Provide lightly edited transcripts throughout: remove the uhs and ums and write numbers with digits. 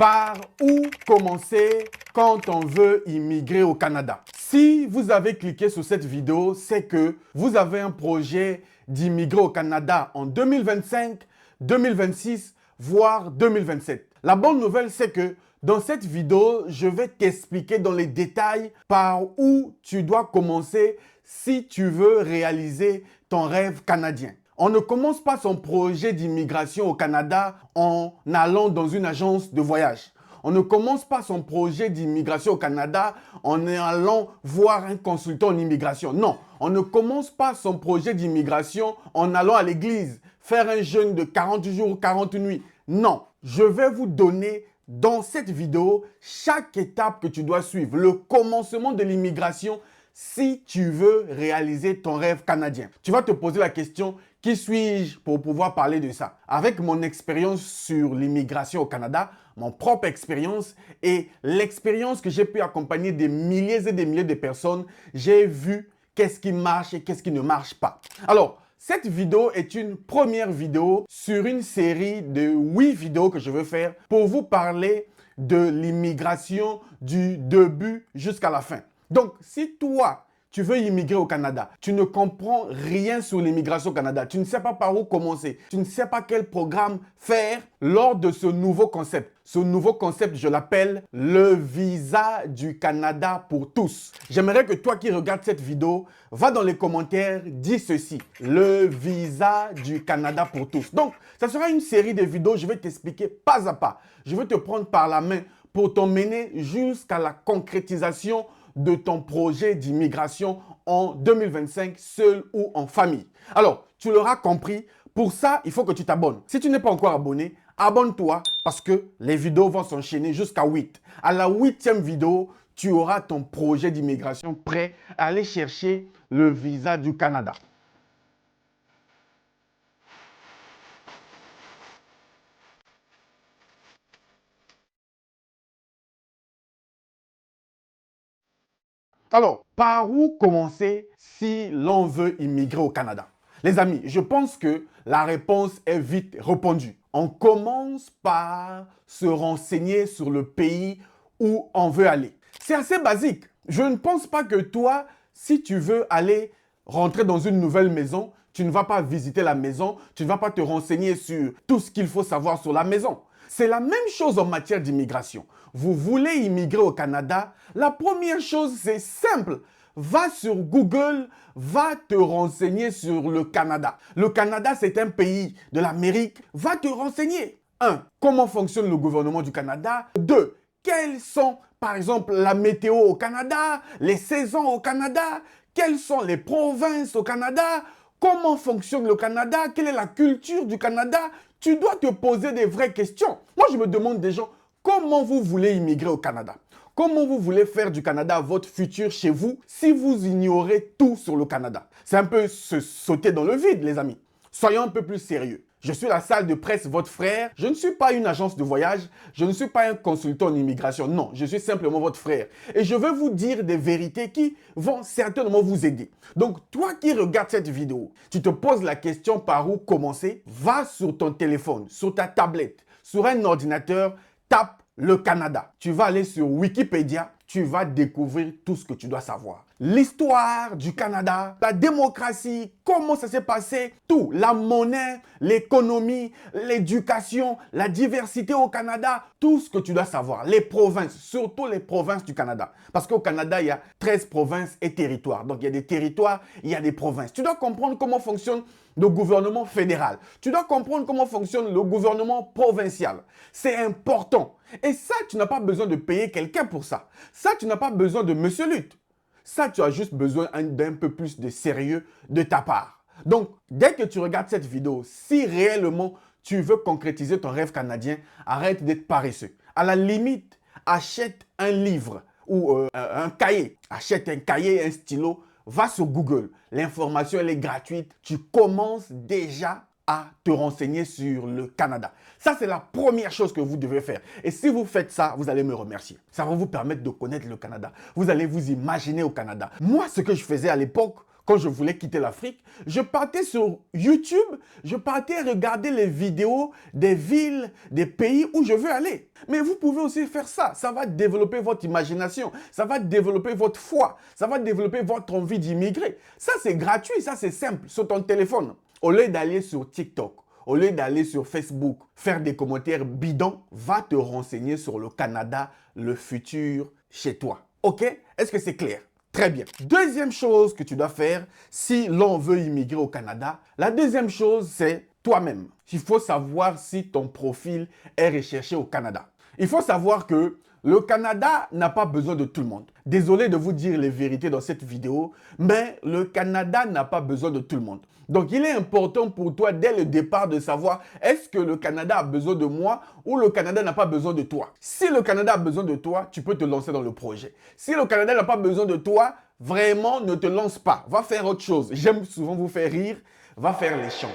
Par où commencer quand on veut immigrer au Canada? Si vous avez cliqué sur cette vidéo, c'est que vous avez un projet d'immigrer au Canada en 2025, 2026, voire 2027. La bonne nouvelle, c'est que dans cette vidéo, je vais t'expliquer dans les détails par où tu dois commencer si tu veux réaliser ton rêve canadien. On ne commence pas son projet d'immigration au Canada en allant dans une agence de voyage. On ne commence pas son projet d'immigration au Canada en allant voir un consultant en immigration. Non, on ne commence pas son projet d'immigration en allant à l'église, faire un jeûne de 40 jours, 40 nuits. Non, je vais vous donner dans cette vidéo chaque étape que tu dois suivre, le commencement de l'immigration si tu veux réaliser ton rêve canadien. Tu vas te poser la question, qui suis-je pour pouvoir parler de ça? Avec mon expérience sur l'immigration au Canada, mon propre expérience et l'expérience que j'ai pu accompagner des milliers et des milliers de personnes, j'ai vu qu'est-ce qui marche et qu'est-ce qui ne marche pas. Alors, cette vidéo est une première vidéo sur une série de 8 vidéos que je veux faire pour vous parler de l'immigration du début jusqu'à la fin. Donc, si toi, tu veux immigrer au Canada, tu ne comprends rien sur l'immigration au Canada, tu ne sais pas par où commencer, tu ne sais pas quel programme faire lors de ce nouveau concept. Ce nouveau concept, je l'appelle le visa du Canada pour tous. J'aimerais que toi qui regardes cette vidéo, va dans les commentaires, dis ceci, le visa du Canada pour tous. Donc, ça sera une série de vidéos, je vais t'expliquer pas à pas. Je vais te prendre par la main pour t'emmener jusqu'à la concrétisation de ton projet d'immigration en 2025, seul ou en famille. Alors, tu l'auras compris, pour ça, il faut que tu t'abonnes. Si tu n'es pas encore abonné, abonne-toi parce que les vidéos vont s'enchaîner jusqu'à 8. À la 8e vidéo, tu auras ton projet d'immigration prêt à aller chercher le visa du Canada. Alors, par où commencer si l'on veut immigrer au Canada? Les amis, je pense que la réponse est vite répondue. On commence par se renseigner sur le pays où on veut aller. C'est assez basique. Je ne pense pas que toi, si tu veux aller rentrer dans une nouvelle maison, tu ne vas pas visiter la maison, tu ne vas pas te renseigner sur tout ce qu'il faut savoir sur la maison. C'est la même chose en matière d'immigration. Vous voulez immigrer au Canada, la première chose, c'est simple. Va sur Google, va te renseigner sur le Canada. Le Canada, c'est un pays de l'Amérique. Va te renseigner. 1. Comment fonctionne le gouvernement du Canada? 2. Quelles sont, par exemple, la météo au Canada, les saisons au Canada? Quelles sont les provinces au Canada? Comment fonctionne le Canada? Quelle est la culture du Canada? Tu dois te poser des vraies questions. Moi, je me demande des gens, comment vous voulez immigrer au Canada? Comment vous voulez faire du Canada votre futur chez vous si vous ignorez tout sur le Canada? C'est un peu se sauter dans le vide, les amis. Soyons un peu plus sérieux. Je suis la salle de presse, votre frère. Je ne suis pas une agence de voyage. Je ne suis pas un consultant en immigration. Non, je suis simplement votre frère. Et je veux vous dire des vérités qui vont certainement vous aider. Donc, toi qui regardes cette vidéo, tu te poses la question par où commencer. Va sur ton téléphone, sur ta tablette, sur un ordinateur, tape le Canada. Tu vas aller sur Wikipédia, tu vas découvrir tout ce que tu dois savoir. L'histoire du Canada, la démocratie, comment ça s'est passé, tout. La monnaie, l'économie, l'éducation, la diversité au Canada, tout ce que tu dois savoir. Les provinces, surtout les provinces du Canada. Parce qu'au Canada, il y a 13 provinces et territoires. Donc, il y a des territoires, il y a des provinces. Tu dois comprendre comment fonctionne le gouvernement fédéral. Tu dois comprendre comment fonctionne le gouvernement provincial. C'est important. Et ça, tu n'as pas besoin de payer quelqu'un pour ça. Ça, tu n'as pas besoin de Monsieur Lutte. Ça, tu as juste besoin d'un peu plus de sérieux de ta part. Donc, dès que tu regardes cette vidéo, si réellement tu veux concrétiser ton rêve canadien, arrête d'être paresseux. À la limite, achète un livre ou un cahier. Achète un cahier, un stylo. Va sur Google. L'information, elle est gratuite. Tu commences déjà à te renseigner sur le Canada. Ça, c'est la première chose que vous devez faire. Et si vous faites ça, vous allez me remercier. Ça va vous permettre de connaître le Canada. Vous allez vous imaginer au Canada. Moi, ce que je faisais à l'époque, quand je voulais quitter l'Afrique, je partais sur YouTube, je partais regarder les vidéos des villes, des pays où je veux aller. Mais vous pouvez aussi faire ça. Ça va développer votre imagination, ça va développer votre foi, ça va développer votre envie d'immigrer. Ça, c'est gratuit, ça, c'est simple, sur ton téléphone. Au lieu d'aller sur TikTok, au lieu d'aller sur Facebook, faire des commentaires bidons, va te renseigner sur le Canada, le futur chez toi. OK? Est-ce que c'est clair? Très bien. Deuxième chose que tu dois faire si l'on veut immigrer au Canada, la deuxième chose, c'est toi-même. Il faut savoir si ton profil est recherché au Canada. Il faut savoir que le Canada n'a pas besoin de tout le monde. Désolé de vous dire les vérités dans cette vidéo, mais le Canada n'a pas besoin de tout le monde. Donc, il est important pour toi dès le départ de savoir est-ce que le Canada a besoin de moi ou le Canada n'a pas besoin de toi. Si le Canada a besoin de toi, tu peux te lancer dans le projet. Si le Canada n'a pas besoin de toi, vraiment ne te lance pas. Va faire autre chose. J'aime souvent vous faire rire. Va faire les champs.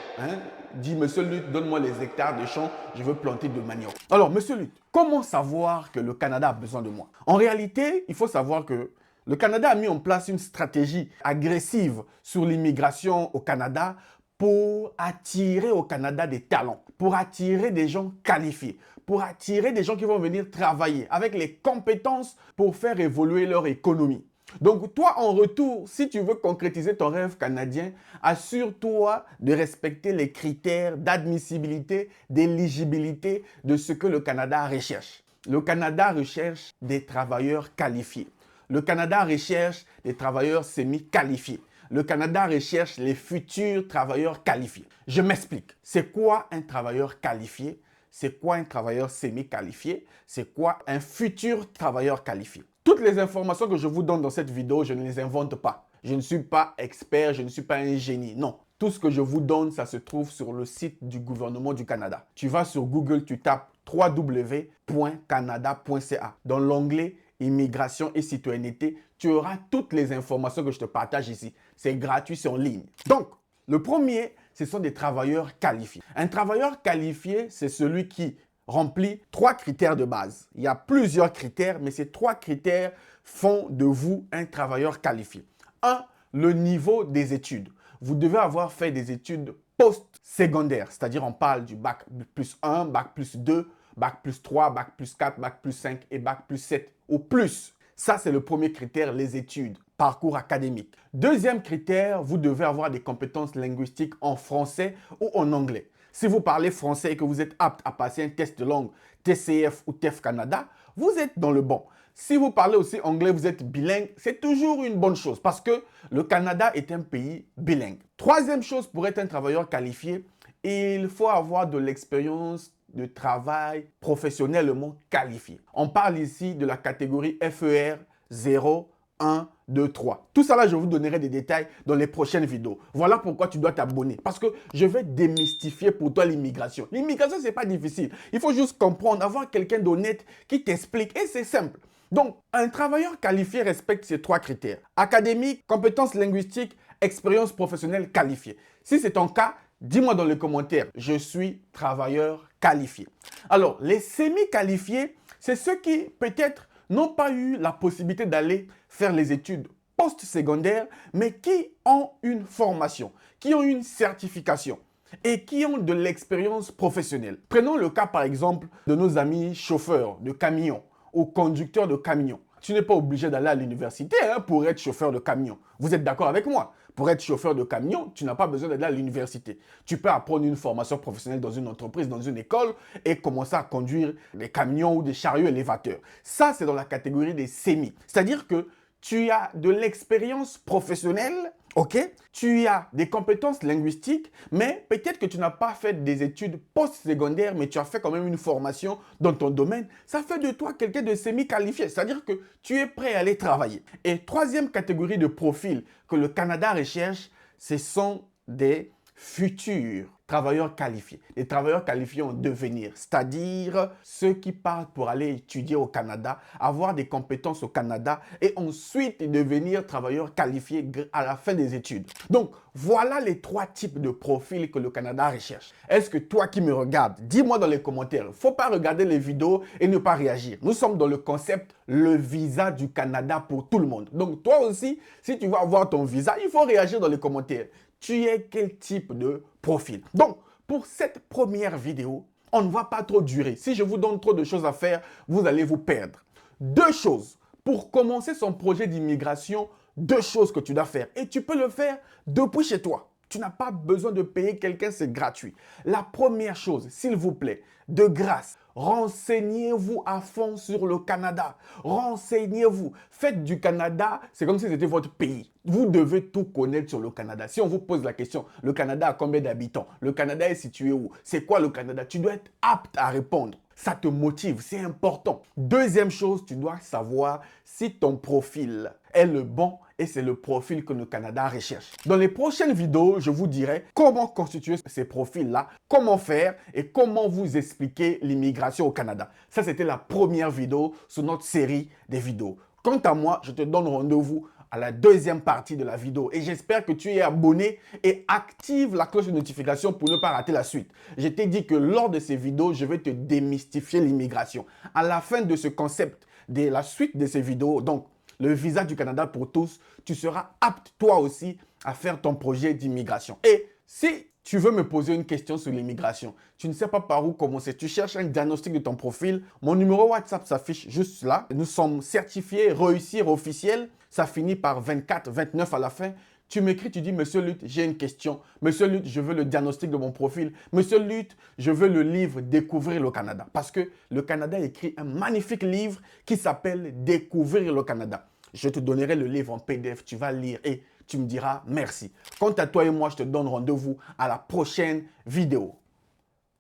Dis, monsieur Lutte, donne-moi les hectares de champs, je veux planter de manioc. Alors, monsieur Lutte, comment savoir que le Canada a besoin de moi? En réalité, il faut savoir que le Canada a mis en place une stratégie agressive sur l'immigration au Canada pour attirer au Canada des talents, pour attirer des gens qualifiés, pour attirer des gens qui vont venir travailler avec les compétences pour faire évoluer leur économie. Donc, toi, en retour, si tu veux concrétiser ton rêve canadien, assure-toi de respecter les critères d'admissibilité, d'éligibilité de ce que le Canada recherche. Le Canada recherche des travailleurs qualifiés. Le Canada recherche des travailleurs semi-qualifiés. Le Canada recherche les futurs travailleurs qualifiés. Je m'explique. C'est quoi un travailleur qualifié? C'est quoi un travailleur semi-qualifié? C'est quoi un futur travailleur qualifié? Toutes les informations que je vous donne dans cette vidéo, je ne les invente pas. Je ne suis pas expert, je ne suis pas un génie. Non. Tout ce que je vous donne, ça se trouve sur le site du gouvernement du Canada. Tu vas sur Google, tu tapes www.canada.ca. Dans l'onglet Immigration et citoyenneté, tu auras toutes les informations que je te partage ici. C'est gratuit, c'est en ligne. Donc, le premier, ce sont des travailleurs qualifiés. Un travailleur qualifié, c'est celui qui remplit 3 critères de base. Il y a plusieurs critères, mais ces 3 critères font de vous un travailleur qualifié. 1. Le niveau des études. Vous devez avoir fait des études post-secondaires, c'est-à-dire on parle du bac plus 1, bac plus 2, bac plus 3, bac plus 4, bac plus 5 et bac plus 7 ou plus. Ça, c'est le premier critère, les études, parcours académique. Deuxième critère, vous devez avoir des compétences linguistiques en français ou en anglais. Si vous parlez français et que vous êtes apte à passer un test de langue TCF ou TEF Canada, vous êtes dans le bon. Si vous parlez aussi anglais, vous êtes bilingue, c'est toujours une bonne chose parce que le Canada est un pays bilingue. Troisième chose, pour être un travailleur qualifié, il faut avoir de l'expérience de travail professionnellement qualifié. On parle ici de la catégorie FER 0, 1, 2, 3. Tout ça là, je vous donnerai des détails dans les prochaines vidéos. Voilà pourquoi tu dois t'abonner. Parce que je vais démystifier pour toi l'immigration. L'immigration, ce n'est pas difficile. Il faut juste comprendre, avoir quelqu'un d'honnête qui t'explique. Et c'est simple. Donc, un travailleur qualifié respecte ces 3 critères. Académique, compétences linguistiques, expérience professionnelle qualifiée. Si c'est ton cas, dis-moi dans les commentaires, je suis travailleur qualifié. Alors, les semi-qualifiés, c'est ceux qui peut-être n'ont pas eu la possibilité d'aller faire les études post-secondaires, mais qui ont une formation, qui ont une certification et qui ont de l'expérience professionnelle. Prenons le cas par exemple de nos amis chauffeurs de camions ou conducteurs de camions. Tu n'es pas obligé d'aller à l'université pour être chauffeur de camion. Vous êtes d'accord avec moi? Pour être chauffeur de camion, tu n'as pas besoin d'aller à l'université. Tu peux apprendre une formation professionnelle dans une entreprise, dans une école et commencer à conduire des camions ou des chariots élévateurs. Ça, c'est dans la catégorie des sémis. C'est-à-dire que tu as de l'expérience professionnelle, ok? Tu as des compétences linguistiques, mais peut-être que tu n'as pas fait des études post-secondaires, mais tu as fait quand même une formation dans ton domaine. Ça fait de toi quelqu'un de semi-qualifié, c'est-à-dire que tu es prêt à aller travailler. Et troisième catégorie de profil que le Canada recherche, ce sont des futurs travailleurs qualifiés. Les travailleurs qualifiés en devenir, c'est-à-dire ceux qui partent pour aller étudier au Canada, avoir des compétences au Canada et ensuite devenir travailleurs qualifiés à la fin des études. Donc, voilà les 3 types de profils que le Canada recherche. Est-ce que toi qui me regardes, dis-moi dans les commentaires, il ne faut pas regarder les vidéos et ne pas réagir. Nous sommes dans le concept le visa du Canada pour tout le monde. Donc, toi aussi, si tu veux avoir ton visa, il faut réagir dans les commentaires. Tu es quel type de profil? Donc, pour cette première vidéo, on ne va pas trop durer. Si je vous donne trop de choses à faire, vous allez vous perdre. 2 choses. Pour commencer son projet d'immigration, 2 choses que tu dois faire. Et tu peux le faire depuis chez toi. Tu n'as pas besoin de payer quelqu'un, c'est gratuit. La première chose, s'il vous plaît, de grâce, renseignez-vous à fond sur le Canada. Renseignez-vous. Faites du Canada, c'est comme si c'était votre pays. Vous devez tout connaître sur le Canada. Si on vous pose la question, le Canada a combien d'habitants? Le Canada est situé où? C'est quoi le Canada? Tu dois être apte à répondre. Ça te motive, c'est important. Deuxième chose, tu dois savoir si ton profil est le bon et c'est le profil que le Canada recherche. Dans les prochaines vidéos, je vous dirai comment constituer ces profils-là, comment faire et comment vous expliquer l'immigration au Canada. Ça, c'était la première vidéo sur notre série des vidéos. Quant à moi, je te donne rendez-vous à la deuxième partie de la vidéo. Et j'espère que tu es abonné et active la cloche de notification pour ne pas rater la suite. Je t'ai dit que lors de ces vidéos, je vais te démystifier l'immigration. À la fin de ce concept, de la suite de ces vidéos, donc le visa du Canada pour tous, tu seras apte toi aussi à faire ton projet d'immigration. Et si tu veux me poser une question sur l'immigration, tu ne sais pas par où commencer, tu cherches un diagnostic de ton profil, mon numéro WhatsApp s'affiche juste là. Nous sommes certifiés réussir officiel, ça finit par 24, 29 à la fin. Tu m'écris, tu dis, Monsieur Lutte, j'ai une question. Monsieur Lutte, je veux le diagnostic de mon profil. Monsieur Lutte, je veux le livre Découvrir le Canada. Parce que le Canada écrit un magnifique livre qui s'appelle Découvrir le Canada. Je te donnerai le livre en PDF, tu vas lire et tu me diras merci. Quant à toi et moi, je te donne rendez-vous à la prochaine vidéo.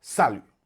Salut!